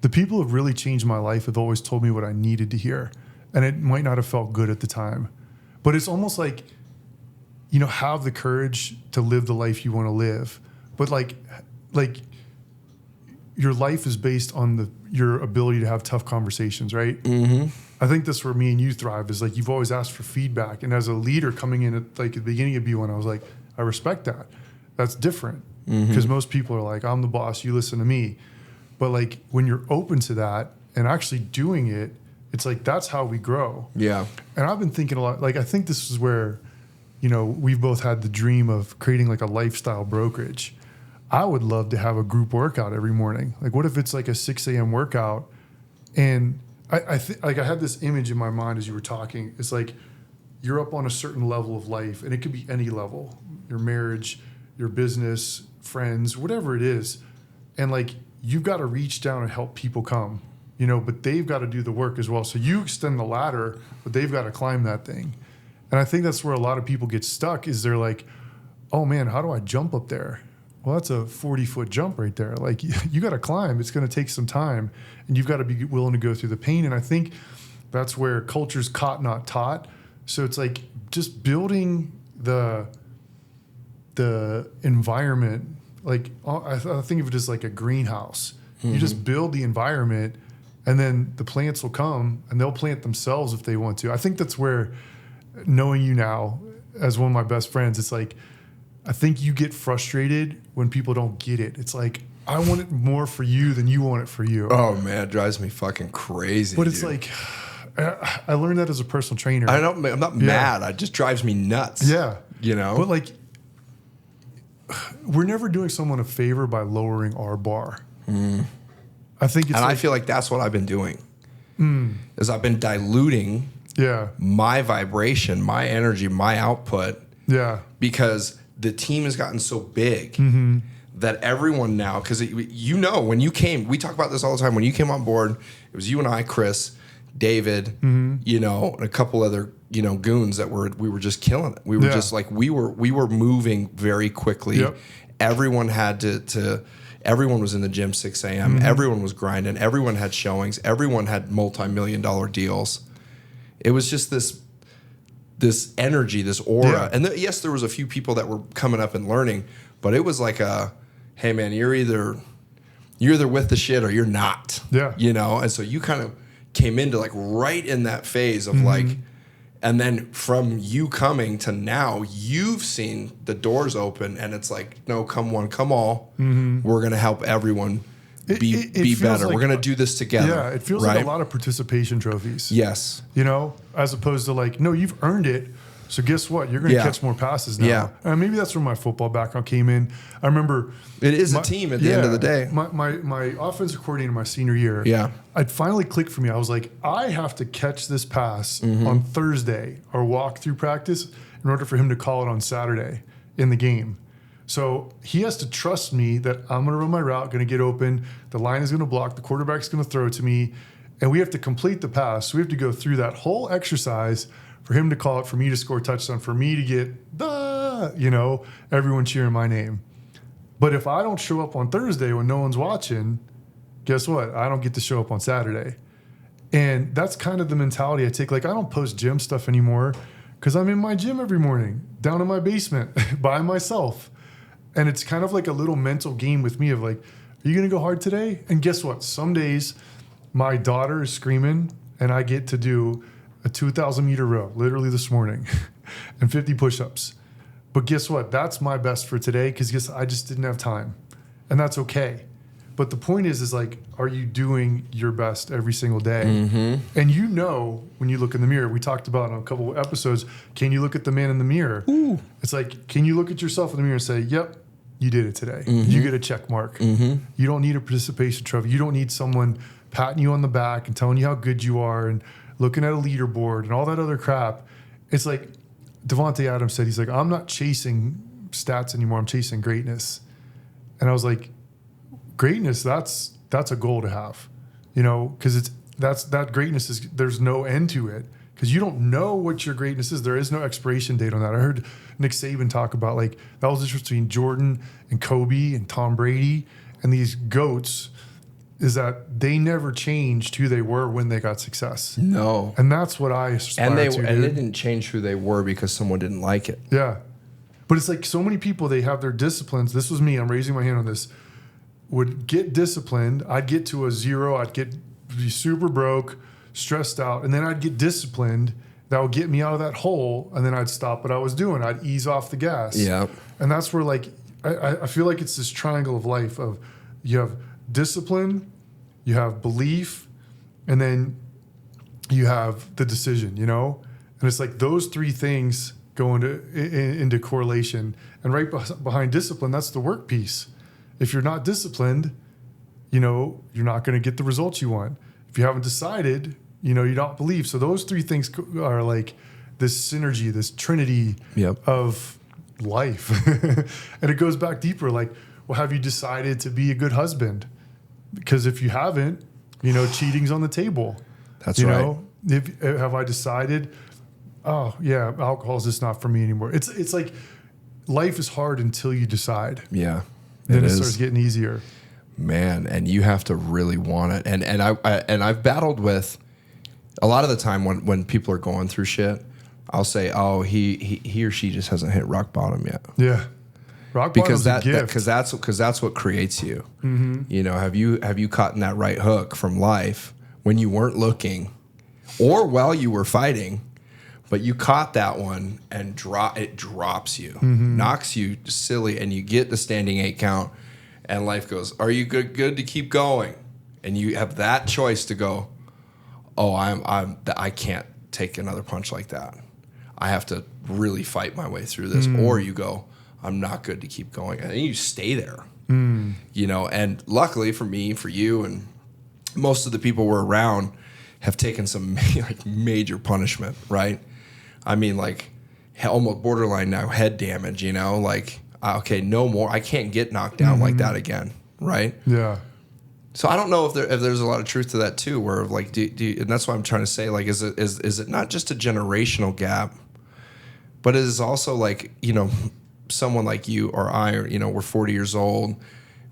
The people who have really changed my life have always told me what I needed to hear. And it might not have felt good at the time. But it's almost like, have the courage to live the life you want to live. But like your life is based on your ability to have tough conversations, right? Mm-hmm. I think that's where me and you thrive is like you've always asked for feedback. And as a leader coming in at the beginning of B1, I was like, I respect that. That's different because most people are like, I'm the boss, you listen to me. But like when you're open to that and actually doing it, it's like that's how we grow. Yeah. And I've been thinking a lot, like I think this is where, we've both had the dream of creating like a lifestyle brokerage. I would love to have a group workout every morning. Like what if it's like a 6 a.m. workout? And I had this image in my mind as you were talking. It's like you're up on a certain level of life and it could be any level, your marriage, your business, friends, whatever it is. And like, you've got to reach down and help people come, but they've got to do the work as well. So you extend the ladder, but they've got to climb that thing. And I think that's where a lot of people get stuck is they're like, oh man, how do I jump up there? Well, that's a 40-foot jump right there. Like you got to climb. It's going to take some time and you've got to be willing to go through the pain. And I think that's where culture's caught, not taught. So it's like just building the environment. Like I think of it as like a greenhouse. You just build the environment and then the plants will come and they'll plant themselves if they want to. I think that's where knowing you now as one of my best friends, it's like, I think you get frustrated when people don't get it. It's like, I want it more for you than you want it for you. Oh man, it drives me fucking crazy. But it's like, I learned that as a personal trainer. I'm not mad. It just drives me nuts. Yeah. But like, we're never doing someone a favor by lowering our bar. I think it's I feel like that's what I've been doing. Is I've been diluting my vibration, my energy, my output. Yeah. Because the team has gotten so big that everyone now, because when you came, we talk about this all the time. When you came on board, it was you and I, Chris, David, and a couple other, goons that we were just killing it. We were just like, we were moving very quickly. Yep. Everyone had everyone was in the gym 6 a.m. Everyone was grinding. Everyone had showings. Everyone had multi-million-dollar deals. It was just this energy, this aura. Yeah. And yes, there was a few people that were coming up and learning, but it was like hey man, you're either with the shit or you're not. Yeah. And so you kind of came into like right in that phase of like, and then from you coming to now, you've seen the doors open and it's like, no, come one, come all. We're going to help everyone be better. We're going to do this together. Yeah, it feels like a lot of participation trophies. Yes. As opposed to like, no, you've earned it. So guess what? You're going to catch more passes now. Yeah. And maybe that's where my football background came in. I remember it is a team at the end of the day. My offensive coordinator my senior year. Yeah. It finally clicked for me. I was like, I have to catch this pass on Thursday or walk through practice in order for him to call it on Saturday in the game. So he has to trust me that I'm going to run my route, going to get open, the line is going to block, the quarterback's going to throw it to me, and we have to complete the pass. So we have to go through that whole exercise for him to call it, for me to score a touchdown, for me to get everyone cheering my name. But if I don't show up on Thursday when no one's watching, guess what? I don't get to show up on Saturday. And that's kind of the mentality I take. Like, I don't post gym stuff anymore because I'm in my gym every morning, down in my basement by myself. And it's kind of like a little mental game with me of like, are you going to go hard today? And guess what? Some days my daughter is screaming and I get to do a 2,000 meter row, literally this morning, and 50 push-ups. But guess what? That's my best for today because I just didn't have time. And that's okay. But the point is like, are you doing your best every single day? And when you look in the mirror, we talked about on a couple of episodes, can you look at the man in the mirror? Ooh. It's like, can you look at yourself in the mirror and say, yep, you did it today. You get a check mark. You don't need a participation trophy. You don't need someone patting you on the back and telling you how good you are and looking at a leaderboard and all that other crap. It's like, Devontae Adams said, he's like, I'm not chasing stats anymore. I'm chasing greatness. And I was like, greatness, that's a goal to have, you know, because that greatness is, there's no end to it, because you don't know what your greatness is. There is no expiration date on that. I heard Nick Saban talk about, like, that was the difference between Jordan and Kobe and Tom Brady and these GOATs, is that they never changed who they were when they got success. No. And that's what I aspire to, dude. And they didn't change who they were because someone didn't like it. Yeah. But it's like so many people, they have their disciplines. This was me. I'm raising my hand on this. Would get disciplined. I'd get to a 0. I'd be super broke, stressed out. And then I'd get disciplined. That would get me out of that hole. And then I'd stop what I was doing. I'd ease off the gas. Yeah. And that's where, like, I feel like it's this triangle of life of, you have discipline, you have belief, and then you have the decision, you know? And it's like those 3 things go into correlation. And right behind discipline, that's the work piece. If you're not disciplined, you know, you're not going to get the results you want. If you haven't decided, you know, you don't believe. So those 3 things are like this synergy, this trinity of life. And it goes back deeper. Like, well, have you decided to be a good husband? Because if you haven't, you know, cheating's on the table. That's you right. know, have I decided, oh yeah, alcohol's just not for me anymore. It's like life is hard until you decide. Yeah. Then it starts getting easier. Man, and you have to really want it. And I've battled with a lot of the time when people are going through shit, I'll say, oh, he or she just hasn't hit rock bottom yet. Yeah. Rock bottom's a gift. Because that's what creates you. Mm-hmm. You know, have you caught in that right hook from life when you weren't looking, or while you were fighting, but you caught that one and it drops you, knocks you silly, and you get the standing 8 count, and life goes, are you good to keep going? And you have that choice to go, oh, I can't take another punch like that. I have to really fight my way through this. Or you go, I'm not good to keep going. And you stay there, you know, and luckily for me, for you, and most of the people we're around have taken some like major punishment, right? I mean, like almost borderline now head damage, you know, like, okay, no more. I can't get knocked down like that again, right? Yeah. So I don't know if there's a lot of truth to that too, where like, and that's what I'm trying to say. Like, is it not just a generational gap, but it is also like, you know, someone like you or I, or, you know, we're 40 years old.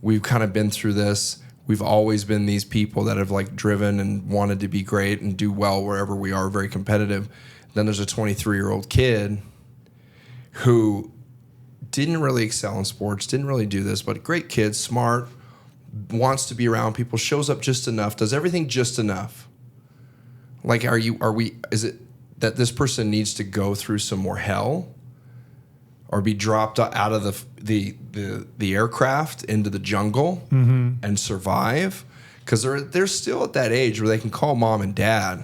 We've kind of been through this. We've always been these people that have like driven and wanted to be great and do well wherever we are, very competitive. Then there's a 23-year-old kid who didn't really excel in sports, didn't really do this, but great kid, smart, wants to be around people, shows up just enough, does everything just enough. Like, is it that this person needs to go through some more hell or be dropped out of the aircraft into the jungle and survive? Because they're still at that age where they can call mom and dad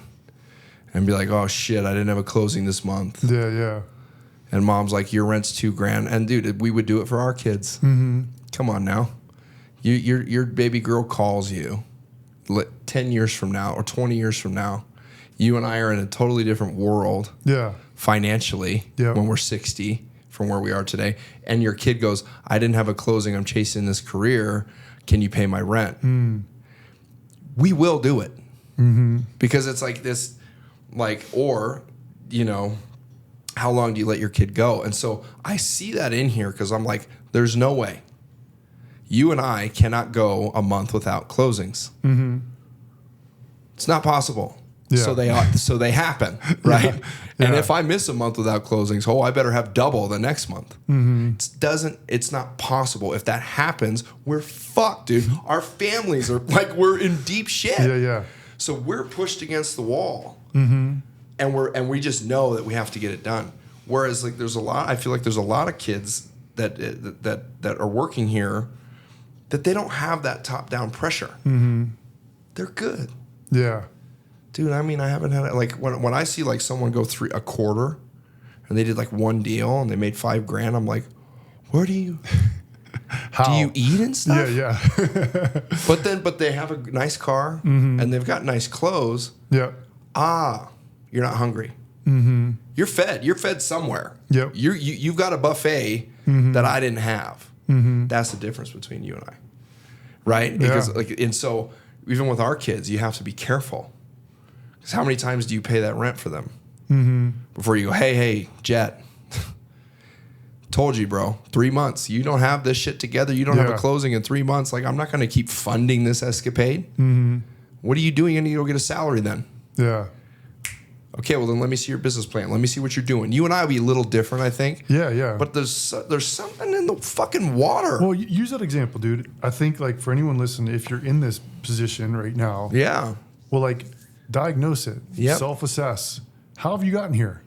and be like, oh shit, I didn't have a closing this month. Yeah, yeah. And mom's like, your rent's $2,000. And dude, we would do it for our kids. Come on now. Your baby girl calls you 10 years from now or 20 years from now. You and I are in a totally different world financially when we're 60 from where we are today. And your kid goes, I didn't have a closing. I'm chasing this career. Can you pay my rent? We will do it. Because it's like this, like, or, you know, how long do you let your kid go? And so I see that in here because I'm like, there's no way. You and I cannot go a month without closings. It's not possible. Yeah. So they happen, right? And if I miss a month without closings, I better have double the next month. It's not possible. If that happens, we're fucked, dude. Our families are like, we're in deep shit. Yeah. So we're pushed against the wall. And we just know that we have to get it done. Whereas like I feel like there's a lot of kids that are working here that they don't have that top-down pressure. They're good. Yeah. Dude, I mean, I haven't had it. Like, when I see, like, someone go through a quarter, and they did, like, one deal, and they made $5,000, I'm like, where do you... How? Do you eat and stuff? Yeah. But they have a nice and they've got nice clothes. Yeah. You're not hungry. You're fed. You're fed somewhere. Yep. You've got a buffet that I didn't have. That's the difference between you and I, right? Because and so even with our kids, you have to be careful. Because how many times do you pay that rent for them before you go, hey, Jet, told you, bro, 3 months. You don't have this shit together. You don't have a closing in 3 months. Like, I'm not going to keep funding this escapade. What are you doing? You need to go get a salary then. Yeah. Okay, well, then let me see your business plan. Let me see what you're doing. You and I will be a little different, I think. Yeah. But there's something in the fucking water. Well, use that example, dude. I think, like, for anyone listening, if you're in this position right now. Yeah. Well, like, diagnose it. Yep. Self-assess. How have you gotten here?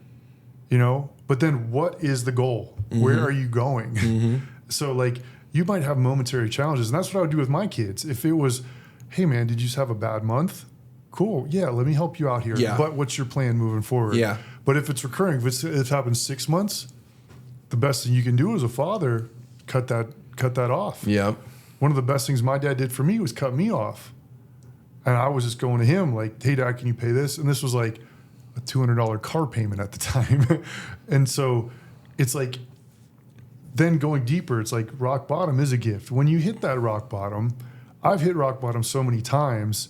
You know? But then what is the goal? Where are you going? So, like, you might have momentary challenges. And that's what I would do with my kids. If it was, hey, man, did you just have a bad month? Cool. Yeah, let me help you out here. Yeah. But what's your plan moving forward? Yeah. But if it's recurring, if it happens 6 months, the best thing you can do as a father, cut that off. Yeah. One of the best things my dad did for me was cut me off. And I was just going to him like, hey, Dad, can you pay this? And this was like a $200 car payment at the time. And so it's like, then going deeper, it's like rock bottom is a gift. When you hit that rock bottom, I've hit rock bottom so many times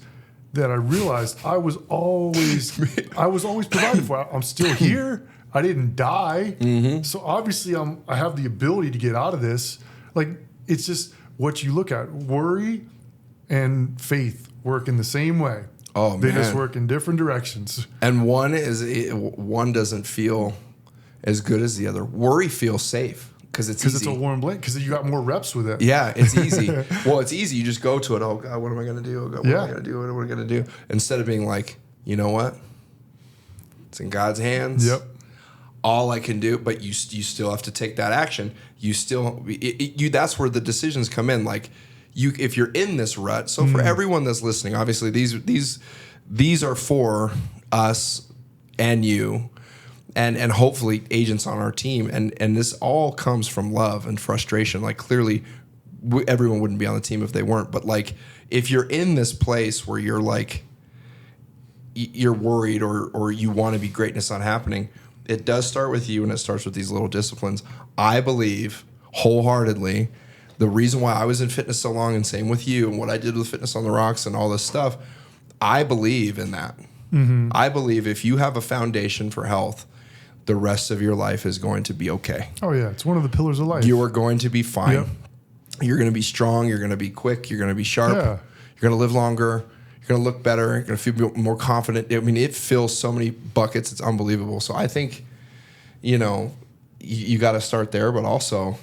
that I realized I was always provided for. I'm still here. I didn't die. So obviously I have the ability to get out of this. Like, it's just what you look at. Worry and faith work in the same way. Oh, they man. just work in different directions. And one doesn't feel as good as the other. Worry feels safe. Because it's a warm blanket. Because you got more reps with it. Yeah, it's easy. Well, it's easy. You just go to it. Oh, God, what am I going to do? Oh, God, what am I going to do? What am I going to do? Instead of being like, you know what? It's in God's hands. Yep. All I can do, but you still have to take that action. You still, that's where the decisions come in. Like, if you're in this rut. So for everyone that's listening, obviously these are for us and you. And hopefully agents on our team. And this all comes from love and frustration. Like, clearly, everyone wouldn't be on the team if they weren't. But, like, if you're in this place where you're, like, you're worried or you want to be greatness not happening, it does start with you, and it starts with these little disciplines. I believe wholeheartedly the reason why I was in fitness so long, and same with you, and what I did with Fitness on the Rocks and all this stuff, I believe in that. I believe if you have a foundation for health, the rest of your life is going to be okay. Oh, yeah. It's one of the pillars of life. You are going to be fine. Yep. You're going to be strong. You're going to be quick. You're going to be sharp. Yeah. You're going to live longer. You're going to look better. You're going to feel more confident. I mean, it fills so many buckets. It's unbelievable. So I think, you got to start there, but also,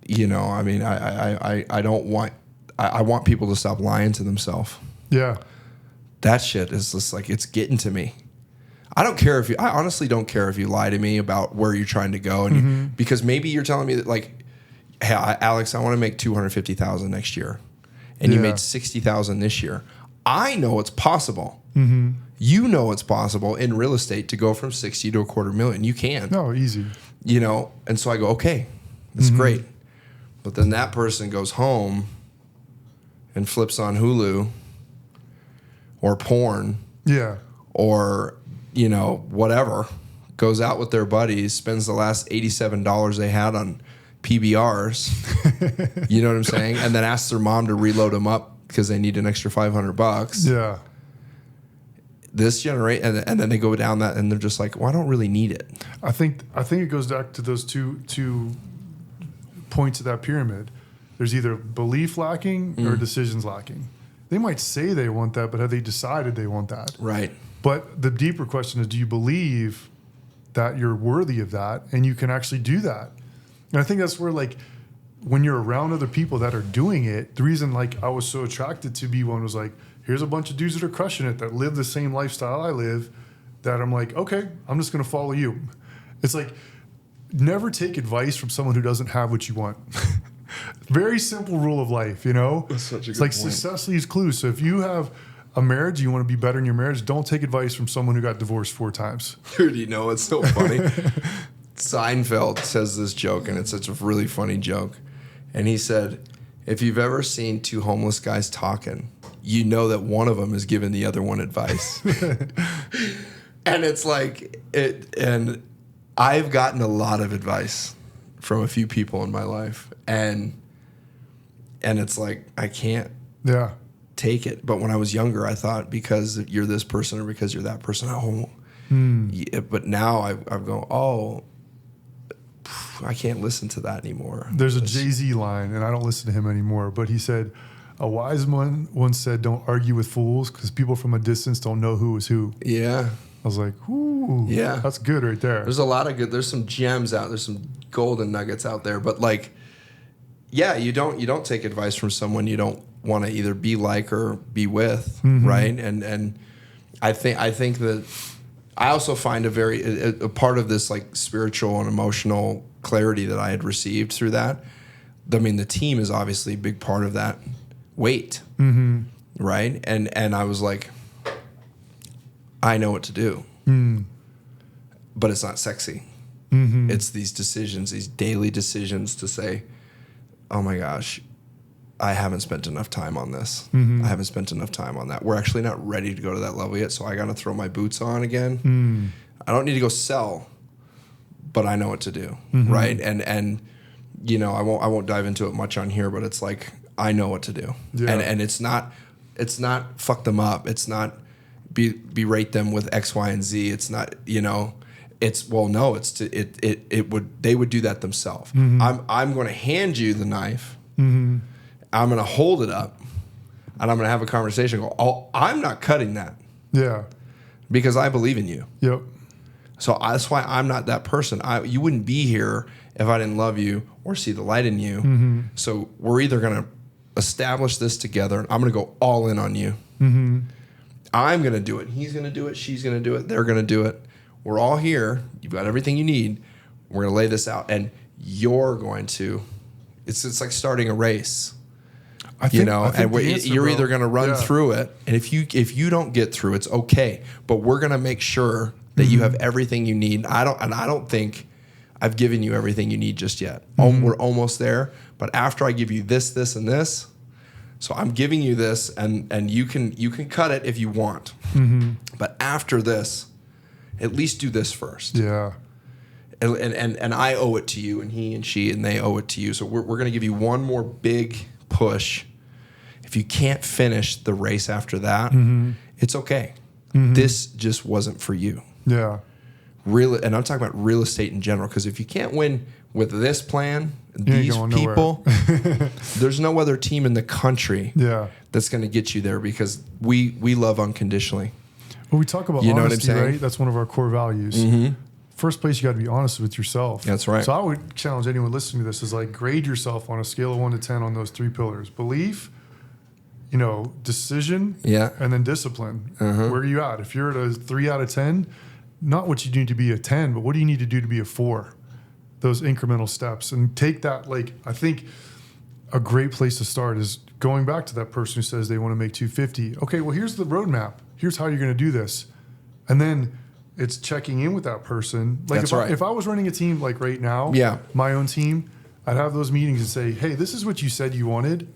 I mean, I don't want, I want people to stop lying to themselves. Yeah. That shit is just like, it's getting to me. I honestly don't care if you lie to me about where you're trying to go, and because maybe you're telling me that, like, hey, Alex, I want to make $250,000 next year, and you made $60,000 this year. I know it's possible. You know it's possible in real estate to go from 60 to $250,000. You can. No, easy. And so I go, okay, that's great. But then that person goes home and flips on Hulu or porn. Yeah. Or whatever, goes out with their buddies, spends the last $87 they had on PBRs, you know what I'm saying? And then asks their mom to reload them up because they need an extra $500. Yeah. This generation, and then they go down that, and they're just like, well, I don't really need it. I think it goes back to those two points of that pyramid. There's either belief lacking or decisions lacking. They might say they want that, but have they decided they want that? Right. But the deeper question is, do you believe that you're worthy of that and you can actually do that? And I think that's where, like, when you're around other people that are doing it, the reason, like, I was so attracted to B1 was, like, here's a bunch of dudes that are crushing it, that live the same lifestyle I live, that I'm like, okay, I'm just going to follow you. It's like, never take advice from someone who doesn't have what you want. Very simple rule of life, That's such a good point. Success leaves clues. So if you have a marriage, you want to be better in your marriage, don't take advice from someone who got divorced 4 times. Dude, it's so funny. Seinfeld says this joke, and it's such a really funny joke. And he said, if you've ever seen 2 homeless guys talking, you know that one of them is giving the other one advice. And it's like and I've gotten a lot of advice from a few people in my life, and it's like I can't take it. But when I was younger, I thought because you're this person or because you're that person, yeah, but now I've gone, I can't listen to that anymore. There's a Jay-Z line, and I don't listen to him anymore, but he said, a wise one once said, don't argue with fools because people from a distance don't know who is who. Yeah. I was like, ooh, yeah, that's good right there. There's a lot of good, there's some gems out, there's some golden nuggets out there, but like, yeah, you don't take advice from someone you don't want to either be like or be with, right? And I think that I also find a part of this like spiritual and emotional clarity that I had received through that. I mean, the team is obviously a big part of that weight, right? And I was like, I know what to do, but it's not sexy. It's these decisions, these daily decisions to say, oh my gosh, I haven't spent enough time on this. I haven't spent enough time on that. We're actually not ready to go to that level yet, so I got to throw my boots on again. I don't need to go sell, but I know what to do, right? And you know, I won't dive into it much on here, but it's like I know what to do, and it's not fuck them up. It's not berate them with X, Y, and Z. It's not, you know. It's they would do that themselves. I'm going to hand you the knife. I'm going to hold it up, and I'm going to have a conversation. I'm not cutting that. Yeah, because I believe in you. Yep. So that's why I'm not that person. You wouldn't be here if I didn't love you or see the light in you. So we're either going to establish this together, and I'm going to go all in on you. I'm going to do it. He's going to do it. She's going to do it. They're going to do it. We're all here. You've got everything you need. We're going to lay this out, and you're going to. It's like starting a race. You're either going to run through it, and if you don't get through, it's okay. But we're going to make sure that you have everything you need. I don't think I've given you everything you need just yet. We're almost there. But after I give you this, this, and this, so I'm giving you this, and you can cut it if you want. But after this, at least do this first. Yeah. And I owe it to you, and he and she, and they owe it to you. So we're going to give you one more big push. If you can't finish the race after that, it's okay. This just wasn't for you. Yeah. And I'm talking about real estate in general, because if you can't win with this plan, these people, there's no other team in the country that's going to get you there, because we love unconditionally. Well, we talk about honesty, right? That's one of our core values. First place, you got to be honest with yourself. That's right. So I would challenge anyone listening to this is like grade yourself on a scale of 1 to 10 on those 3 pillars: belief, decision, and then discipline. Where are you at? If you're at a 3 out of 10, not what you need to be a 10, but what do you need to do to be a 4? Those incremental steps, and take that. Like, I think a great place to start is going back to that person who says they want to make 250. Okay, well, here's the roadmap. Here's how you're going to do this. And then it's checking in with that person. Like, if I was running a team like right now, my own team, I'd have those meetings and say, hey, this is what you said you wanted.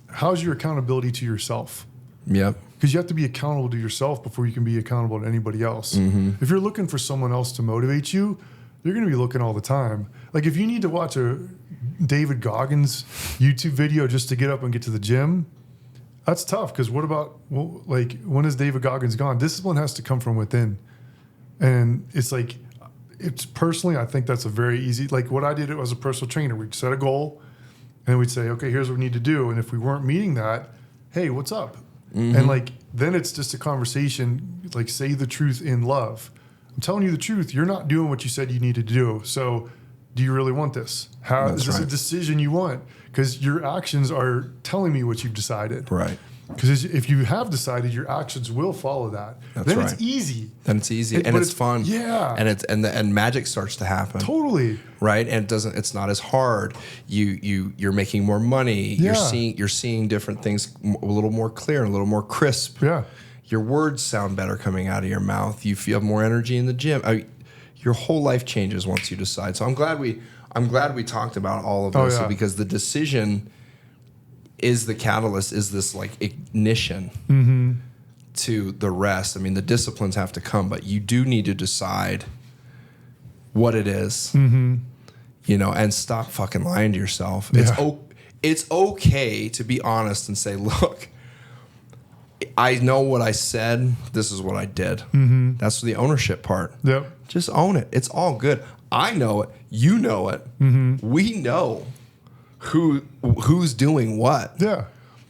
How's your accountability to yourself? Yep. Because you have to be accountable to yourself before you can be accountable to anybody else. If you're looking for someone else to motivate you, you're going to be looking all the time. Like, if you need to watch a David Goggins YouTube video just to get up and get to the gym, that's tough. Because what about, when is David Goggins gone? Discipline has to come from within. And it's personally, I think that's a very easy, like what I did as a personal trainer. We'd set a goal and we'd say, okay, here's what we need to do. And if we weren't meeting that, hey, what's up? And then it's just a conversation, like, say the truth in love. I'm telling you the truth. You're not doing what you said you needed to do. So do you really want this? Is this a decision you want? Because your actions are telling me what you've decided. Right. Because if you have decided, your actions will follow that. Then it's easy. Then it's easy, and it's fun. Yeah. And magic starts to happen. Totally. Right. And it's not as hard. You're making more money. Yeah. You're seeing different things a little more clear, a little more crisp. Yeah. Your words sound better coming out of your mouth. You feel more energy in the gym. Your whole life changes once you decide. So I'm glad we talked about all of this, because the decision is the catalyst, is this like ignition to the rest. I mean, the disciplines have to come, but you do need to decide what it is, you know, and stop fucking lying to yourself. It's okay to be honest and say, look, I know what I said. This is what I did. That's the ownership part. Yep. Just own it. It's all good. I know it. You know it. We know who's doing what. Yeah.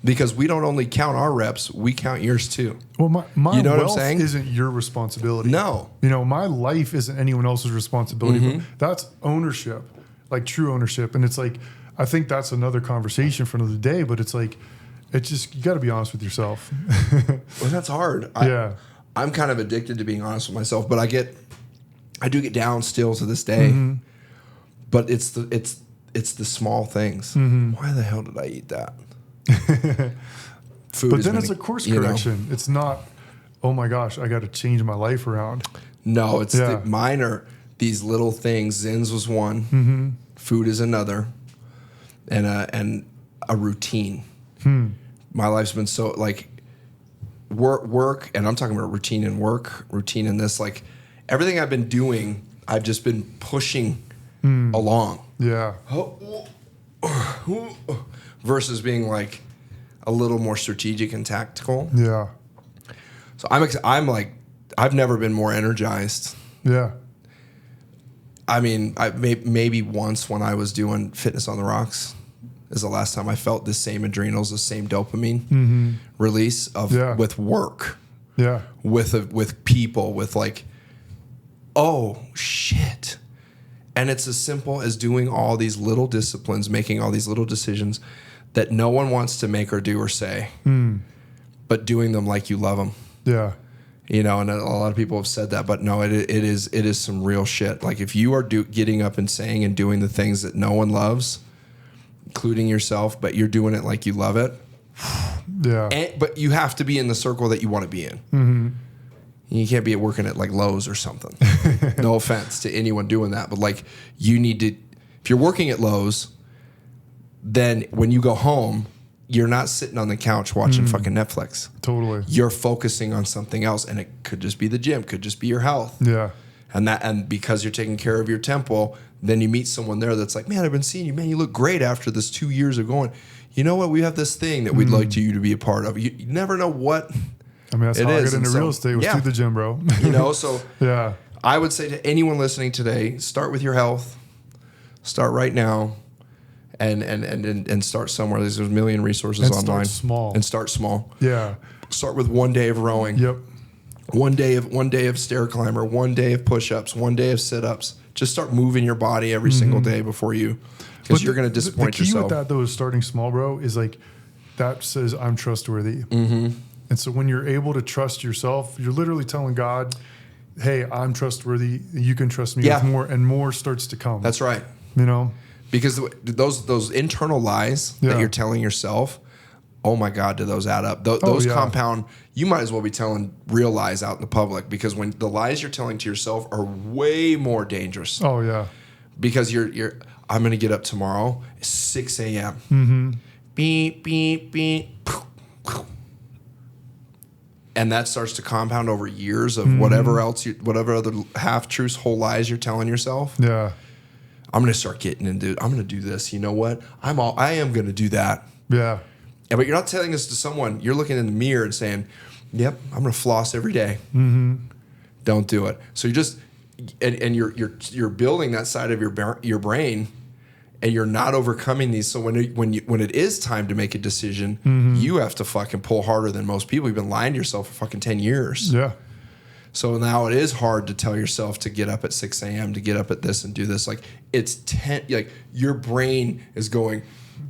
Because we don't only count our reps, we count yours too. Well, my You know what I'm wealth saying? isn't your responsibility. No. You know, my life isn't anyone else's responsibility. But that's ownership, like true ownership. And it's like, I think that's another conversation for another day, but it's like, it's just, you got to be honest with yourself. Well, that's hard. I'm kind of addicted to being honest with myself, but I do get down still to this day. But it's the small things. Why the hell did I eat that? Food. But then it's a course correction. It's not, oh my gosh, I got to change my life around. No, it's mine are these little things. Zins was one. Food is another, and a routine. My life's been so like work, and I'm talking about routine and work, routine in this, like everything I've been doing, I've just been pushing along. Yeah. Versus being like a little more strategic and tactical. Yeah. So I'm like, I've never been more energized. Yeah. I mean, maybe once when I was doing Fitness on the Rocks is the last time I felt the same adrenals, the same dopamine release with work. Yeah. With people, with like, oh shit. And it's as simple as doing all these little disciplines, making all these little decisions that no one wants to make or do or say, but doing them like you love them. Yeah. You know, and a lot of people have said that, but no, it is some real shit. Like if you are getting up and saying and doing the things that no one loves, including yourself, but you're doing it like you love it. Yeah. But you have to be in the circle that you want to be in. You can't be working at like Lowe's or something. No offense to anyone doing that, but like you need to, if you're working at Lowe's, then when you go home, you're not sitting on the couch watching fucking Netflix. Totally. You're focusing on something else, and it could just be the gym, could just be your health. Yeah. And because you're taking care of your temple, then you meet someone there that's like, man, I've been seeing you, man, you look great after this 2 years of going. You know what? We have this thing that we'd like you to be a part of. You never know what. I mean, that's how I got into real estate was through the gym, bro. You know, so yeah. I would say to anyone listening today, start with your health. Start right now. And start somewhere. There's a million resources online. Start small. Yeah. Start with 1 day of rowing. Yep. 1 day of stair climber. 1 day of push-ups. 1 day of sit-ups. Just start moving your body every single day before you, because you're going to disappoint yourself. The key with that though is starting small, bro. Is like that says I'm trustworthy. And so when you're able to trust yourself, you're literally telling God, "Hey, I'm trustworthy. You can trust me with more," and more starts to come. That's right. You know. Because those internal lies that you're telling yourself, oh my God, do those add up? Those compound. You might as well be telling real lies out in the public, because when the lies you're telling to yourself are way more dangerous. Oh yeah. Because you're I'm going to get up tomorrow at 6 a.m. Beep, beep, beep. And that starts to compound over years of whatever other half truths, whole lies you're telling yourself. Yeah. I'm going to start getting into, I'm going to do this. You know what? I am going to do that. Yeah. But you're not telling this to someone. You're looking in the mirror and saying, yep, I'm going to floss every day. Don't do it. So you're just, and you're building that side of your brain, and you're not overcoming these. So when it is time to make a decision, you have to fucking pull harder than most people. You've been lying to yourself for fucking 10 years. Yeah. So now it is hard to tell yourself to get up at 6 a.m., to get up at this and do this. Like it's like your brain is going,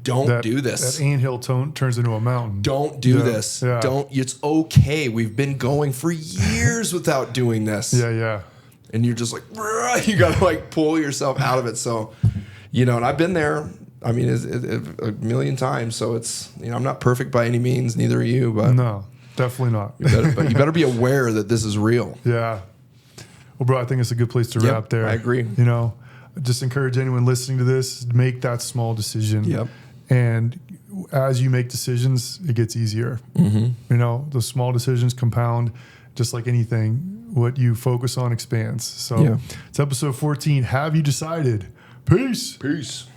don't do this. That anthill turns into a mountain. Don't do this. Yeah. Don't. It's okay. We've been going for years without doing this. Yeah, yeah. And you're just like, you got to like pull yourself out of it. So, you know, and I've been there. I mean, a million times. So it's, you know, I'm not perfect by any means. Neither are you. But no. Definitely not. But you better be aware that this is real. Yeah. Well, bro, I think it's a good place to wrap there. I agree. You know, just encourage anyone listening to this, make that small decision. Yep. And as you make decisions, it gets easier. You know, the small decisions compound, just like anything. What you focus on expands. So it's episode 14. Have you decided? Peace. Peace.